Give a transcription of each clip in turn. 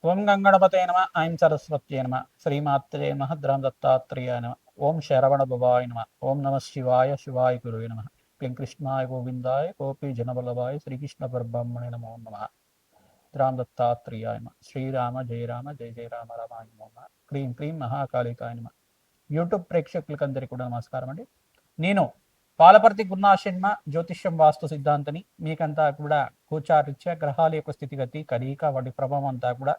ఓం గంగణపతే నమ. ఐం సరస్వత్యే నమ. శ్రీమాత్రే నమ. ద్రాం దత్తాత్రేయాయ నమ. ఓం శరవణ భవాయ నమ. ఓం నమ శివాయ శివాయ గురువే నమ. క్లీం కృష్ణాయ గోవిందాయ గోపీ జనబలవాయ శ్రీకృష్ణ పరబ్రహ్మణే నమో నమ. ద్రాం దత్తాత్రేయాయ నమ. శ్రీరామ జయ రామ జయ జయ రామ రామాయ నమో నమ. క్లీం క్లీం మహాకాళికాయ నమ. యూట్యూబ్ ప్రేక్షకులకందరికీ కూడా నమస్కారం అండి. నేను పాలపర్తి గురునాశర్మ జ్యోతిష్యం వాస్తు సిద్ధాంతని మీకంతా కూడా గోచారిత్య గ్రహాల యొక్క స్థితిగతి కలయిక వాటి ప్రభావం అంతా కూడా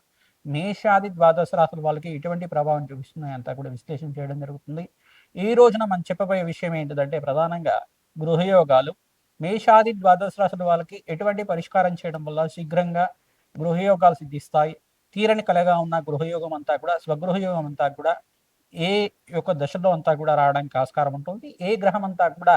మేషాది ద్వాదశ రాశుల వాళ్ళకి ఎటువంటి ప్రభావం చూపిస్తున్నాయి అంతా కూడా విశ్లేషణ చేయడం జరుగుతుంది. ఈ రోజున మనం చెప్పబోయే విషయం ఏంటిదంటే ప్రధానంగా గృహయోగాలు. మేషాది ద్వాదశ రాశుల వాళ్ళకి ఎటువంటి పరిష్కారం చేయడం వల్ల శీఘ్రంగా గృహయోగాలు సిద్ధిస్తాయి. తీరని కలగా ఉన్న గృహయోగం అంతా కూడా స్వగృహయోగం అంతా కూడా ఏ యొక్క దశలో అంతా కూడా రావడానికి ఆస్కారం ఉంటుంది. ఏ గ్రహం అంతా కూడా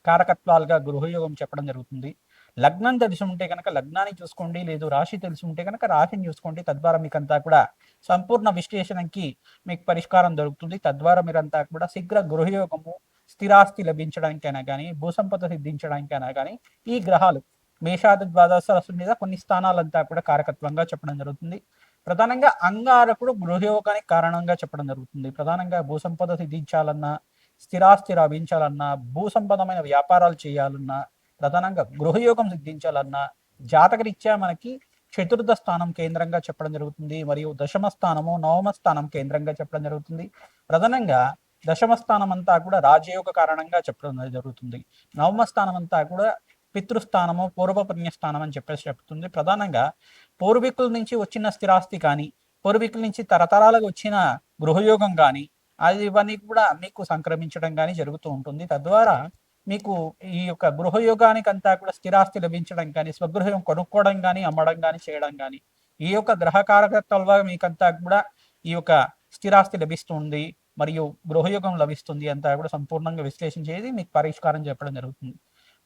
కారకత్వాలుగా గృహయోగం చెప్పడం జరుగుతుంది. లగ్నం తెలిసి ఉంటే కనుక లగ్నాన్ని చూసుకోండి, లేదు రాశి తెలిసి ఉంటే కనుక రాశిని చూసుకోండి. తద్వారా మీకంతా కూడా సంపూర్ణ విశ్లేషణకి మీకు పరిష్కారం దొరుకుతుంది. తద్వారా మీరంతా కూడా శీఘ్ర గృహయోగము, స్థిరాస్తి లభించడానికైనా కానీ, భూసంపద సిద్ధించడానికైనా కానీ ఈ గ్రహాలు మేషాది ద్వాదశ రాశుల మీద కొన్ని స్థానాలంతా కూడా కారకత్వంగా చెప్పడం జరుగుతుంది. ప్రధానంగా అంగారకుడు గృహయోగానికి కారణంగా చెప్పడం జరుగుతుంది. ప్రధానంగా భూసంపద సిద్ధించాలన్నా, స్థిరాస్తి లభించాలన్నా, భూసంపదమైన వ్యాపారాలు చేయాలన్నా, ప్రధానంగా గృహయోగం సిద్ధించాలన్నా జాతకరీత్యా మనకి చతుర్థ స్థానం కేంద్రంగా చెప్పడం జరుగుతుంది. మరియు దశమ స్థానము, నవమ స్థానం కేంద్రంగా చెప్పడం జరుగుతుంది. ప్రధానంగా దశమ స్థానం అంతా కూడా రాజయోగ కారణంగా చెప్పడం జరుగుతుంది. నవమ స్థానం అంతా కూడా పితృస్థానము, పూర్వ పుణ్యస్థానం అని చెప్పేసి చెప్తుంది. ప్రధానంగా పూర్వీకుల నుంచి వచ్చిన స్థిరాస్తి కానీ, పూర్వీకుల నుంచి తరతరాలకు వచ్చిన గృహయోగం కానీ, అది ఇవన్నీ కూడా మీకు సంక్రమించడం కానీ జరుగుతూ ఉంటుంది. తద్వారా మీకు ఈ యొక్క గృహయోగానికి అంతా కూడా స్థిరాస్తి లభించడం కానీ, స్వగృహం కొనుక్కోవడం కానీ, అమ్మడం కానీ చేయడం కానీ, ఈ యొక్క గ్రహకారకత్వాల మీకంతా కూడా ఈ యొక్క స్థిరాస్తి లభిస్తుంది మరియు గృహయోగం లభిస్తుంది అంతా కూడా సంపూర్ణంగా విశ్లేషణ చేసి మీకు పరిష్కారం చెప్పడం జరుగుతుంది.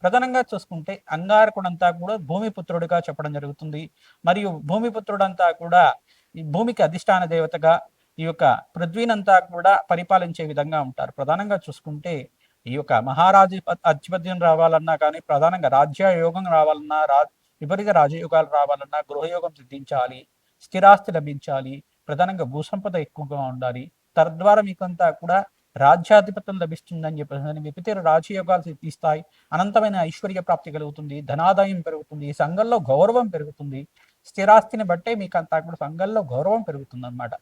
ప్రధానంగా చూసుకుంటే అంగారకుడంతా కూడా భూమిపుత్రుడిగా చెప్పడం జరుగుతుంది. మరియు భూమిపుత్రుడంతా కూడా ఈ భూమికి అధిష్టాన దేవతగా ఈ యొక్క పృథ్వీనంతా కూడా పరిపాలించే విధంగా ఉంటారు. ప్రధానంగా చూసుకుంటే ఈ యొక్క మహారాజు అధిపత్యం రావాలన్నా కానీ, ప్రధానంగా రాజ్యయోగం రావాలన్నా, విపరీత రాజయోగాలు రావాలన్నా గృహయోగం సిద్ధించాలి, స్థిరాస్తి లభించాలి, ప్రధానంగా భూసంపద ఎక్కువగా ఉండాలి. తద్వారా మీకంతా కూడా రాజ్యాధిపత్యం లభిస్తుందని చెప్పేసి విపరీత రాజయోగాలు సిద్ధిస్తాయి. అనంతమైన ఐశ్వర్య ప్రాప్తి కలుగుతుంది, ధనాదాయం పెరుగుతుంది, సంఘంలో గౌరవం పెరుగుతుంది. స్థిరాస్తిని బట్టే మీకు అంతా కూడా సంఘంలో గౌరవం పెరుగుతుంది అన్నమాట.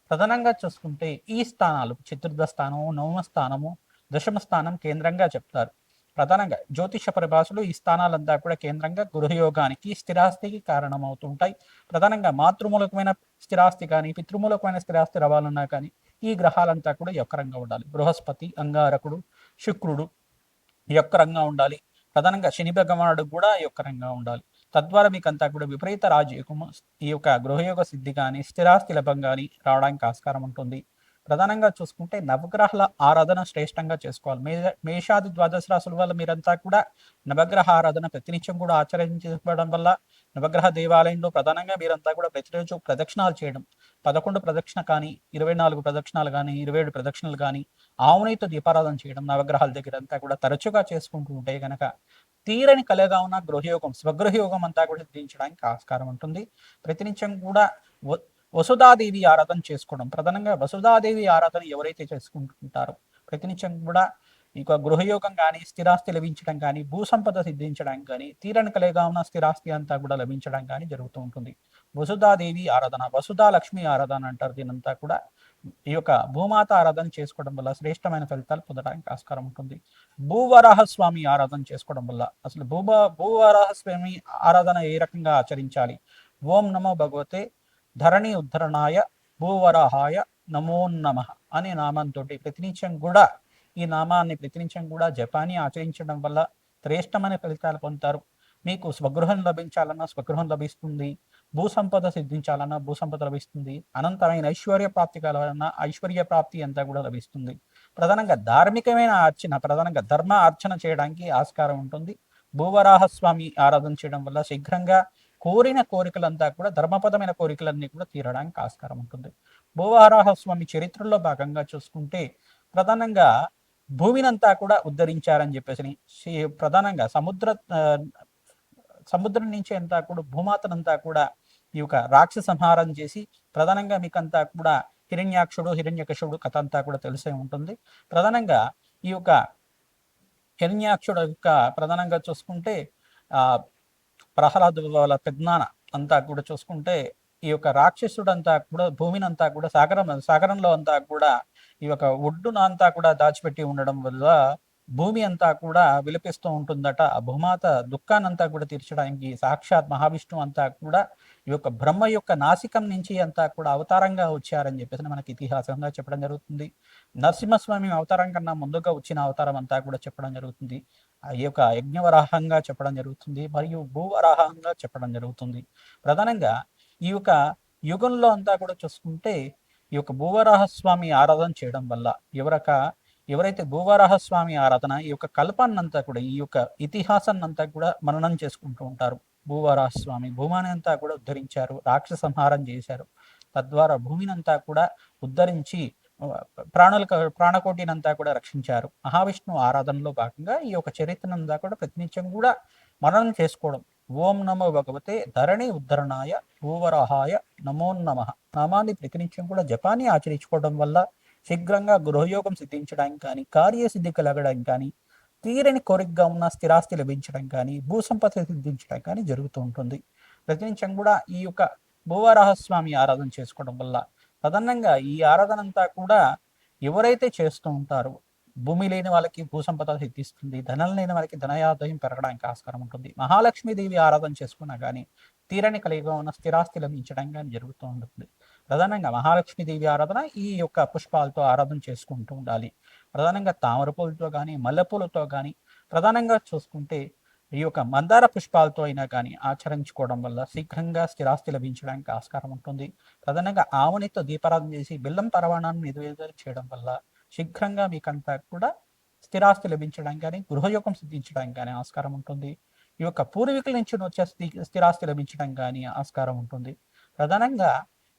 ప్రధానంగా చూసుకుంటే ఈ స్థానాలు చతుర్థ స్థానము, నవమ స్థానము, దశమ స్థానం కేంద్రంగా చెప్తారు. ప్రధానంగా జ్యోతిష పరిభాషలు ఈ స్థానాలంతా కూడా కేంద్రంగా గృహయోగానికి, స్థిరాస్తికి కారణమవుతుంటాయి. ప్రధానంగా మాతృమూలకమైన స్థిరాస్తి కానీ, పితృమూలకమైన స్థిరాస్తి రావాలన్నా కానీ ఈ గ్రహాలంతా కూడా యొక్కరంగా ఉండాలి. బృహస్పతి, అంగారకుడు, శుక్రుడు యొక్కరంగా ఉండాలి. ప్రధానంగా శని భగవానుడు కూడా యొక్కరంగా ఉండాలి. తద్వారా మీకంతా కూడా విపరీత రాజయోగము, ఈ యొక్క గృహయోగ సిద్ధి కానీ, స్థిరాస్తి లభం కానీ రావడానికి ఆస్కారం ఉంటుంది. ప్రధానంగా చూసుకుంటే నవగ్రహాల ఆరాధన శ్రేష్టంగా చేసుకోవాలి. మేషాది ద్వాదశ రాశుల వల్ల మీరంతా కూడా నవగ్రహ ఆరాధన ప్రతినిత్యం కూడా ఆచరించడం వల్ల నవగ్రహ దేవాలయంలో ప్రధానంగా మీరంతా కూడా ప్రతిరోజు ప్రదక్షిణాలు చేయడం, 11 ప్రదక్షిణ కానీ, 24 ప్రదక్షిణాలు కానీ, 27 ప్రదక్షిణలు కానీ, ఆవునితో దీపారాధన చేయడం నవగ్రహాల దగ్గర అంతా కూడా తరచుగా చేసుకుంటూ ఉంటే గనక తీరని కలగా ఉన్న గృహయోగం, స్వగృహయోగం అంతా కూడా సిద్ధించడానికి ఆస్కారం ఉంటుంది. ప్రతినిత్యం కూడా వసుధాదేవి ఆరాధన చేసుకోవడం, ప్రధానంగా వసుధాదేవి ఆరాధన ఎవరైతే చేసుకుంటుంటారో ప్రతినిత్యం కూడా ఇక గృహయోగం కానీ, స్థిరాస్తి లభించడం కానీ, భూసంపద సిద్ధించడానికి కానీ, తీరని కలగా ఉన్న స్థిరాస్తి అంతా కూడా లభించడం కానీ జరుగుతూ ఉంటుంది. వసుధాదేవి ఆరాధన, వసుధా లక్ష్మి ఆరాధన అంటారు దీనంతా కూడా. ఈ యొక్క భూమాత ఆరాధన చేసుకోవడం వల్ల శ్రేష్టమైన ఫలితాలు పొందడానికి ఆస్కారం ఉంటుంది. భూవరాహస్వామి ఆరాధన చేసుకోవడం వల్ల అసలు భూవరాహస్వామి ఆరాధన ఏ రకంగా ఆచరించాలి? ఓం నమో భగవతే ధరణి ఉద్ధరణాయ భూవరాహాయ నమో నమః అనే నామంతో ప్రతినిత్యం కూడా ఈ నామాన్ని ప్రతినిత్యం కూడా జపాన్ని ఆచరించడం వల్ల శ్రేష్టమైన ఫలితాలు పొందుతారు. మీకు స్వగృహం లభించాలన్నా స్వగృహం లభిస్తుంది, భూసంపద సిద్ధించాలన్నా భూసంపద లభిస్తుంది, అనంతమైన ఐశ్వర్య ప్రాప్తి కావాలన్నా ఐశ్వర్య ప్రాప్తి అంతా కూడా లభిస్తుంది. ప్రధానంగా ధార్మికమైన అర్చన, ప్రధానంగా ధర్మ అర్చన చేయడానికి ఆస్కారం ఉంటుంది. భూవరాహస్వామి ఆరాధన చేయడం వల్ల శీఘ్రంగా కోరిన కోరికలంతా కూడా ధర్మపదమైన కోరికలన్నీ కూడా తీరడానికి ఆస్కారం ఉంటుంది. భూవరాహస్వామి చరిత్రలో భాగంగా చూసుకుంటే ప్రధానంగా భూమినంతా కూడా ఉద్ధరించారని చెప్పేసి ప్రధానంగా సముద్రం నుంచి అంతా కూడా భూమాతనంతా కూడా ఈ యొక్క రాక్షస సంహారం చేసి ప్రధానంగా మీకంతా కూడా హిరణ్యాక్షుడు హిరణ్యకశుడు కథ అంతా కూడా తెలిసే ఉంటుంది. ప్రధానంగా ఈ యొక్క హిరణ్యాక్షుడు యొక్క ప్రధానంగా చూసుకుంటే ప్రహ్లాదు వాళ్ళ పెద్దనాన్న అంతా కూడా చూసుకుంటే ఈ యొక్క రాక్షసుడంతా కూడా భూమిని అంతా కూడా సాగరంలో అంతా కూడా ఈ యొక్క ఒడ్డున అంతా కూడా దాచిపెట్టి ఉండడం వల్ల భూమి అంతా కూడా విలపిస్తూ ఉంటుందట. ఆ భూమాత దుఃఖానంతా కూడా తీర్చడానికి సాక్షాత్ మహావిష్ణువు అంతా కూడా ఈ యొక్క బ్రహ్మ యొక్క నాసికం నుంచి అంతా కూడా అవతారంగా వచ్చారని చెప్పేసి మనకి ఇతిహాసంగా చెప్పడం జరుగుతుంది. నరసింహస్వామి అవతారం కన్నా ముందుగా వచ్చిన అవతారం అంతా కూడా చెప్పడం జరుగుతుంది. ఈ యొక్క యజ్ఞవరాహంగా చెప్పడం జరుగుతుంది, మరియు భూవరాహంగా చెప్పడం జరుగుతుంది. ప్రధానంగా ఈ యొక్క యుగంలో అంతా కూడా చూసుకుంటే ఈ యొక్క భూవరాహస్వామి ఆరాధన చేయడం వల్ల ఎవరైతే భూవరాహస్వామి ఆరాధన ఈ యొక్క కల్పాన్నంతా కూడా ఈ యొక్క ఇతిహాసాన్నంతా కూడా మననం చేసుకుంటూ ఉంటారు. భూవరాహస్వామి భూమాని అంతా కూడా ఉద్ధరించారు, రాక్షస సంహారం చేశారు. తద్వారా భూమినంతా కూడా ఉద్ధరించి ప్రాణకోటినంతా కూడా రక్షించారు. మహావిష్ణువు ఆరాధనలో భాగంగా ఈ యొక్క చరిత్రనంతా కూడా ప్రతినిత్యం కూడా మననం చేసుకోవడం. ఓం నమో భగవతే ధరణి ఉద్ధరణాయ భూవరాహాయ నమో నమః నామాన్ని ప్రతినిత్యం కూడా జపాన్ని ఆచరించుకోవడం వల్ల శీఘ్రంగా గృహయోగం సిద్ధించడానికి కానీ, కార్యసిద్ధి కలగడానికి కానీ, తీరని కోరికగా ఉన్న స్థిరాస్తి లభించడం కానీ, భూసంపద సిద్ధించడం కానీ జరుగుతూ ఉంటుంది. ప్రతినిత్యం కూడా ఈ యొక్క భూవరాహస్వామి ఆరాధన చేసుకోవడం వల్ల ప్రధానంగా ఈ ఆరాధన అంతా కూడా ఎవరైతే చేస్తూ ఉంటారో భూమి లేని వాళ్ళకి భూసంపద సిద్ధిస్తుంది, ధనం లేని వాళ్ళకి ధనయాదాయం పెరగడానికి ఆస్కారం ఉంటుంది. మహాలక్ష్మీదేవి ఆరాధన చేసుకున్నా కానీ తీరని కలిగిగా ఉన్న స్థిరాస్తి లభించడం కానీ జరుగుతూ ఉంటుంది. ప్రధానంగా మహాలక్ష్మీదేవి ఆరాధన ఈ యొక్క పుష్పాలతో ఆరాధన చేసుకుంటూ ఉండాలి. ప్రధానంగా తామర పూలతో కానీ, మల్లెపూలతో కానీ, ప్రధానంగా చూసుకుంటే ఈ యొక్క మందార పుష్పాలతో అయినా కానీ ఆచరించుకోవడం వల్ల శీఘ్రంగా స్థిరాస్తి లభించడానికి ఆస్కారం ఉంటుంది. ప్రధానంగా ఆవునితో దీపారాధన చేసి బెల్లం పరవాణాన్ని నివేదన చేయడం వల్ల శీఘ్రంగా మీకంతా కూడా స్థిరాస్తి లభించడానికి కానీ, గృహయోగం సిద్ధించడానికి కానీ ఆస్కారం ఉంటుంది. ఈ యొక్క పూర్వీకుల నుంచి వచ్చే స్థిరాస్తి లభించడం కానీ ఆస్కారం ఉంటుంది. ప్రధానంగా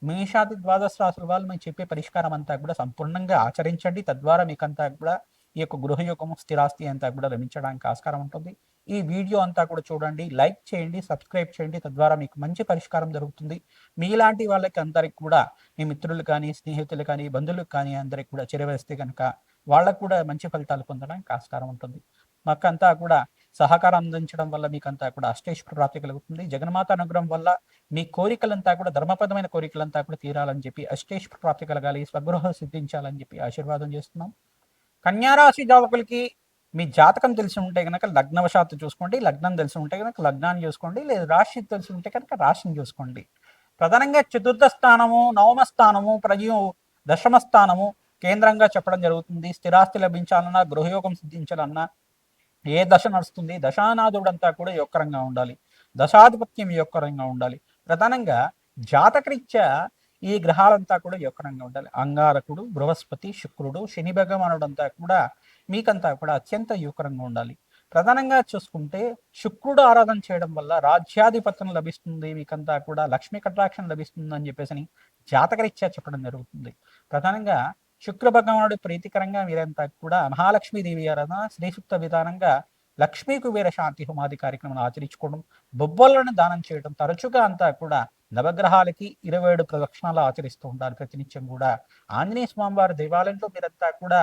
మేషాది ద్వాదశ రాశుల వాళ్ళు మేము చెప్పే పరిష్కారం అంతా కూడా సంపూర్ణంగా ఆచరించండి. తద్వారా మీకంతా కూడా ఈ యొక్క గృహయోగము స్థిరాస్తి అంతా కూడా లభించడానికి ఆస్కారం ఉంటుంది. ఈ వీడియో అంతా కూడా చూడండి, లైక్ చేయండి, సబ్స్క్రైబ్ చేయండి. తద్వారా మీకు మంచి పరిష్కారం జరుగుతుంది. మీలాంటి వాళ్ళకి అందరికి కూడా మీ మిత్రులు కానీ, స్నేహితులు కానీ, బంధువులకు కానీ అందరికి కూడా చేరవేస్తే కనుక వాళ్ళకు కూడా మంచి ఫలితాలు పొందడానికి ఆస్కారం ఉంటుంది. మాకంతా కూడా సహకారం అందించడం వల్ల మీకంతా కూడా అష్టైశ్వర ప్రాప్తి కలుగుతుంది. జగన్మాత అనుగ్రహం వల్ల మీ కోరికలంతా కూడా ధర్మపదమైన కోరికలంతా కూడా తీరాలని చెప్పి అష్టైశ్వర ప్రాప్తి కలగాలి, స్వగృహ సిద్ధించాలని చెప్పి ఆశీర్వాదం చేస్తున్నాం. కన్యారాశి జాతకులకి మీ జాతకం తెలిసి ఉంటే కనుక లగ్నవశాత్తు చూసుకోండి, లగ్నం తెలిసి ఉంటే కనుక లగ్నాన్ని చూసుకోండి, లేదా రాశి తెలిసి ఉంటే కనుక రాశిని చూసుకోండి. ప్రధానంగా చతుర్థ స్థానము, నవమ స్థానము, దశమ స్థానము కేంద్రంగా చెప్పడం జరుగుతుంది. స్థిరాస్తి లభించాలన్నా, గృహయోగం సిద్ధించాలన్నా ఏ దశ నడుస్తుంది, దశానాథుడంతా కూడా యొక్కరంగా ఉండాలి, దశాధిపత్యం యొక్కరంగా ఉండాలి. ప్రధానంగా జాతకరీత్యా ఈ గ్రహాలంతా కూడా యొక్కరంగా ఉండాలి. అంగారకుడు, బృహస్పతి, శుక్రుడు, శని భగవానుడంతా కూడా మీకంతా కూడా అత్యంత యువకరంగా ఉండాలి. ప్రధానంగా చూసుకుంటే శుక్రుడు ఆరాధన చేయడం వల్ల రాజ్యాధిపత్యం లభిస్తుంది, మీకంతా కూడా లక్ష్మీ కటాక్షం లభిస్తుంది అని చెప్పేసి జాతకరీత్యా చెప్పడం జరుగుతుంది. ప్రధానంగా శుక్ర భగవానుడు ప్రీతికరంగా మీరంతా కూడా మహాలక్ష్మీదేవి ఆరాధన శ్రీసూక్త విధానంగా లక్ష్మీ కుబేర శాంతి హోమాది కార్యక్రమాలు ఆచరించుకోవడం, బొబ్బలను దానం చేయడం, తరచుగా అంతా కూడా నవగ్రహాలకి 27 ప్రదక్షిణాలు ఆచరిస్తూ ఉంటారు. ప్రతినిత్యం కూడా ఆంజనేయ స్వామివారి దేవాలయంలో మీరంతా కూడా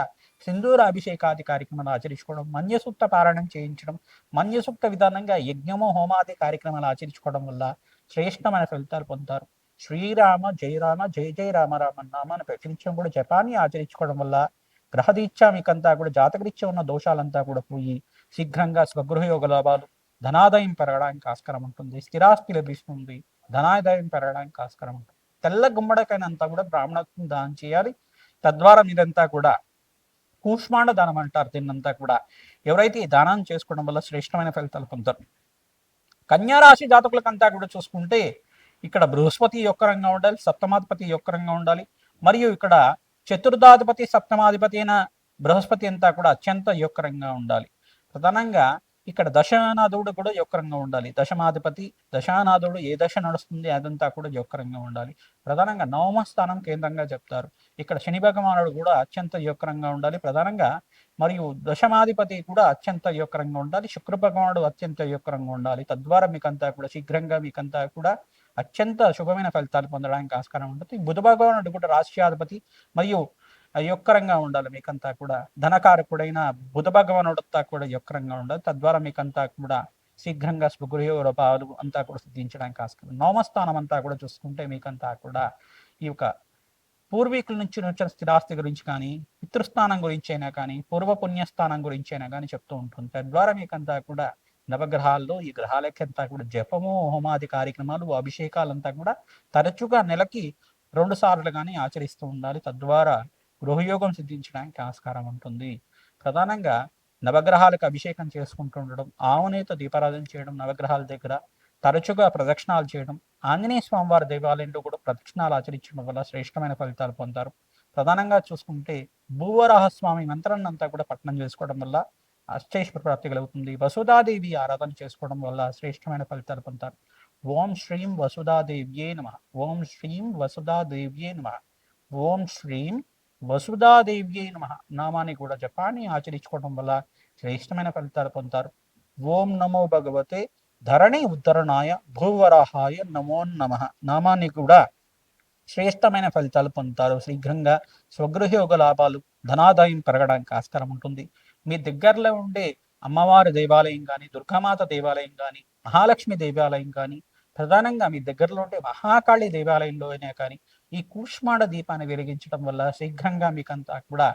సింధూర అభిషేకాది కార్యక్రమాలు ఆచరించుకోవడం, మన్యసూక్త పారాయణం చేయించడం, మన్యసూక్త విధానంగా యజ్ఞము హోమాది కార్యక్రమాలు ఆచరించుకోవడం వల్ల శ్రేష్టమైన ఫలితాలు పొందుతారు. శ్రీరామ జయ రామ జయ జయ రామ రామ నామాన్ని ప్రతినిత్యం కూడా జపాన్ని ఆచరించుకోవడం వల్ల గ్రహదీక్ష మీకంతా కూడా జాతకరీత్యా ఉన్న దోషాలంతా కూడా పోయి శీఘ్రంగా స్వగృహ యోగ లాభాలు, ధనాదాయం పెరగడానికి ఆస్కారం ఉంటుంది, స్థిరాస్తి లభిస్తుంది, ధనాదాయం పెరగడానికి ఆస్కారం ఉంటుంది. తెల్ల గుమ్మడికైనంతా కూడా బ్రాహ్మణత్వం దానం చేయాలి. తద్వారా మీరంతా కూడా కూష్మాండ దానం అంటారు. దీన్నంతా కూడా ఎవరైతే ఈ దానం చేసుకోవడం వల్ల శ్రేష్టమైన ఫలితాలు పొందుతారు. కన్యారాశి జాతకులకంతా కూడా చూసుకుంటే ఇక్కడ బృహస్పతి యొక్కరంగా ఉండాలి, సప్తమాధిపతి యొక్కరంగా ఉండాలి, మరియు ఇక్కడ చతుర్థాధిపతి సప్తమాధిపతి అయిన బృహస్పతి అంతా కూడా అత్యంత యొక్కరంగా ఉండాలి. ప్రధానంగా ఇక్కడ దశానాథుడు కూడా యొక్కరంగా ఉండాలి. దశానాథుడు ఏ దశ నడుస్తుంది అదంతా కూడా యొక్కరంగా ఉండాలి. ప్రధానంగా నవమ స్థానం కేంద్రంగా చెప్తారు. ఇక్కడ శని భగవానుడు కూడా అత్యంత యొక్కరంగా ఉండాలి. ప్రధానంగా మరియు దశమాధిపతి కూడా అత్యంత యొక్కరంగా ఉండాలి. శుక్ర భగవానుడు అత్యంత యొక్కరంగా ఉండాలి. తద్వారా మీకంతా కూడా శీఘ్రంగా మీకంతా కూడా అత్యంత శుభమైన ఫలితాలు పొందడానికి ఆస్కారం ఉంటుంది. బుధ భగవానుడు కూడా రాష్ట్రాధిపతి మరియు యొక్కరంగా ఉండాలి. మీకంతా కూడా ధనకారకుడైన బుధ భగవానుడంతా కూడా యొక్కరంగా ఉండాలి. తద్వారా మీకంతా కూడా శీఘ్రంగా స్వగృహయోగపాలు అంతా కూడా సిద్ధించడానికి ఆస్కారం. నవమస్థానం అంతా కూడా చూసుకుంటే మీకంతా కూడా ఈ యొక్క పూర్వీకుల నుంచి వచ్చిన స్థిరాస్తి గురించి కానీ, పితృస్థానం గురించి అయినా కానీ, పూర్వ పుణ్యస్థానం గురించి అయినా కానీ చెప్తూ ఉంటుంది. తద్వారా మీకంతా కూడా నవగ్రహాల్లో ఈ గ్రహాలకంతా కూడా జపము, హోమాది కార్యక్రమాలు, అభిషేకాలంతా కూడా తరచుగా నెలకి 2 సార్లు కానీ ఆచరిస్తూ ఉండాలి. తద్వారా గృహయోగం సిద్ధించడానికి ఆస్కారం ఉంటుంది. ప్రధానంగా నవగ్రహాలకు అభిషేకం చేసుకుంటూ ఉండడం, ఆవునేత దీపారాధన చేయడం, నవగ్రహాల దగ్గర తరచుగా ప్రదక్షిణాలు చేయడం, ఆంజనేయ స్వామివారి దేవాలయంలో కూడా ప్రదక్షిణాలు ఆచరించడం వల్ల శ్రేష్టమైన ఫలితాలు పొందారు. ప్రధానంగా చూసుకుంటే భూవరాహస్వామి మంత్రాన్ని అంతా కూడా పఠనం చేసుకోవడం వల్ల అష్టైశ్వర ప్రాప్తి కలుగుతుంది. వసుధాదేవి ఆరాధన చేసుకోవడం వల్ల శ్రేష్టమైన ఫలితాలు పొందుతారు. ఓం శ్రీం వసుధాదేవ్యే నమః. ఓం శ్రీం వసుధాదేవ్యే నమః. ఓం శ్రీం వసుధాదేవ్యే నమః నామాన్ని కూడా జపాన్ని ఆచరించుకోవడం వల్ల శ్రేష్టమైన ఫలితాలు పొందుతారు. ఓం నమో భగవతే ధరణి ఉద్ధరణాయ భూవరాహాయ నమో నమః నామాన్ని కూడా శ్రేష్టమైన ఫలితాలు పొందుతారు. శీఘ్రంగా స్వగృహయోగ లాభాలు, ధనాదాయం పెరగడానికి ఆస్కారం ఉంటుంది. మీ దగ్గరలో ఉండే అమ్మవారి దేవాలయం కానీ, దుర్గామాత దేవాలయం కానీ, మహాలక్ష్మి దేవాలయం కానీ, ప్రధానంగా మీ దగ్గరలో ఉండే మహాకాళి దేవాలయంలో అయినా కానీ ఈ కూష్మాండ దీపాన్ని వెలిగించడం వల్ల శీఘ్రంగా మీకంతా కూడా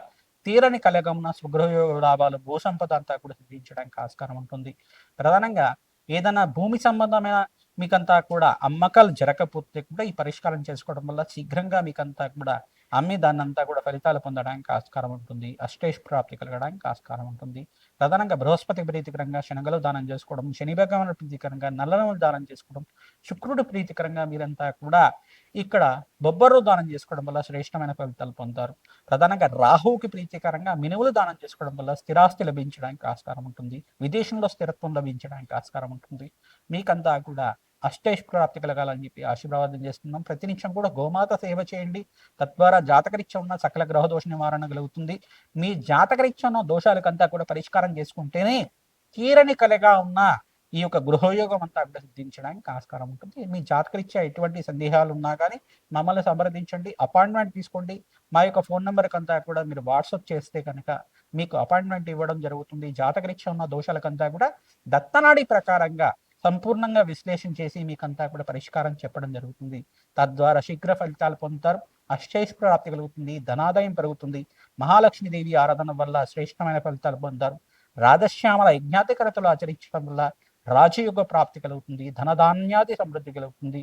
తీరని కలగమున స్వగృహయోగ లాభాలు, భూసంపద అంతా కూడా సిద్ధించడానికి ఆస్కారం ఉంటుంది. ప్రధానంగా ఏదైనా భూమి సంబంధమైన మీకంతా కూడా అమ్మకాలు జరగకపోతే కూడా ఈ పరిష్కారం చేసుకోవడం వల్ల శీఘ్రంగా మీకంతా కూడా అమ్మి దాన్నంతా కూడా ఫలితాలు పొందడానికి ఆస్కారం ఉంటుంది. అష్టైష్ ప్రాప్తి కలగడానికి ఆస్కారం ఉంటుంది. ప్రధానంగా బృహస్పతి ప్రీతికరంగా శనగలు దానం చేసుకోవడం, శని భగవానుడు ప్రీతికరంగా నల్లనములు దానం చేసుకోవడం, శుక్రుడు ప్రీతికరంగా మీరంతా కూడా ఇక్కడ బొబ్బరు దానం చేసుకోవడం వల్ల శ్రేష్టమైన ఫలితాలు పొందుతారు. ప్రధానంగా రాహువుకి ప్రీతికరంగా మినువులు దానం చేసుకోవడం వల్ల స్థిరాస్తి లభించడానికి ఆస్కారం ఉంటుంది. విదేశంలో స్థిరత్వం లభించడానికి ఆస్కారం ఉంటుంది. మీకంతా కూడా అష్టైష్ ప్రాప్తి కలగాలని చెప్పి ఆశీర్వాదం చేస్తున్నాం. ప్రతినిత్యం కూడా గోమాత సేవ చేయండి. తద్వారా జాతకరీత్యా ఉన్న సకల గ్రహ దోష నివారణ కలుగుతుంది. మీ జాతకరీత్యా ఉన్న దోషాలకంతా కూడా పరిష్కారం చేసుకుంటేనే తీరని కలగా ఉన్న ఈ యొక్క గృహయోగం అంతా సిద్ధించడానికి ఆస్కారం ఉంటుంది. మీ జాతకరీత్యా ఎటువంటి సందేహాలు ఉన్నా కానీ మమ్మల్ని సంప్రదించండి, అపాయింట్మెంట్ తీసుకోండి. మా యొక్క ఫోన్ నెంబర్కి అంతా కూడా మీరు వాట్సాప్ చేస్తే కనుక మీకు అపాయింట్మెంట్ ఇవ్వడం జరుగుతుంది. జాతకరీత్యా ఉన్న దోషాలకంతా కూడా దత్తనాడి ప్రకారంగా సంపూర్ణంగా విశ్లేషణ చేసి మీకంతా కూడా పరిష్కారం చెప్పడం జరుగుతుంది. తద్వారా శీఘ్ర ఫలితాలు పొందుతారు. అష్టైష్ ప్రాప్తి కలుగుతుంది, ధనాదాయం పెరుగుతుంది. మహాలక్ష్మీదేవి ఆరాధన వల్ల శ్రేష్టమైన ఫలితాలు పొందుతారు. రాధశ్యామల యజ్ఞాతికరతలు ఆచరించడం వల్ల రాజయోగ ప్రాప్తి కలుగుతుంది, ధనధాన్యాది సమృద్ధి కలుగుతుంది.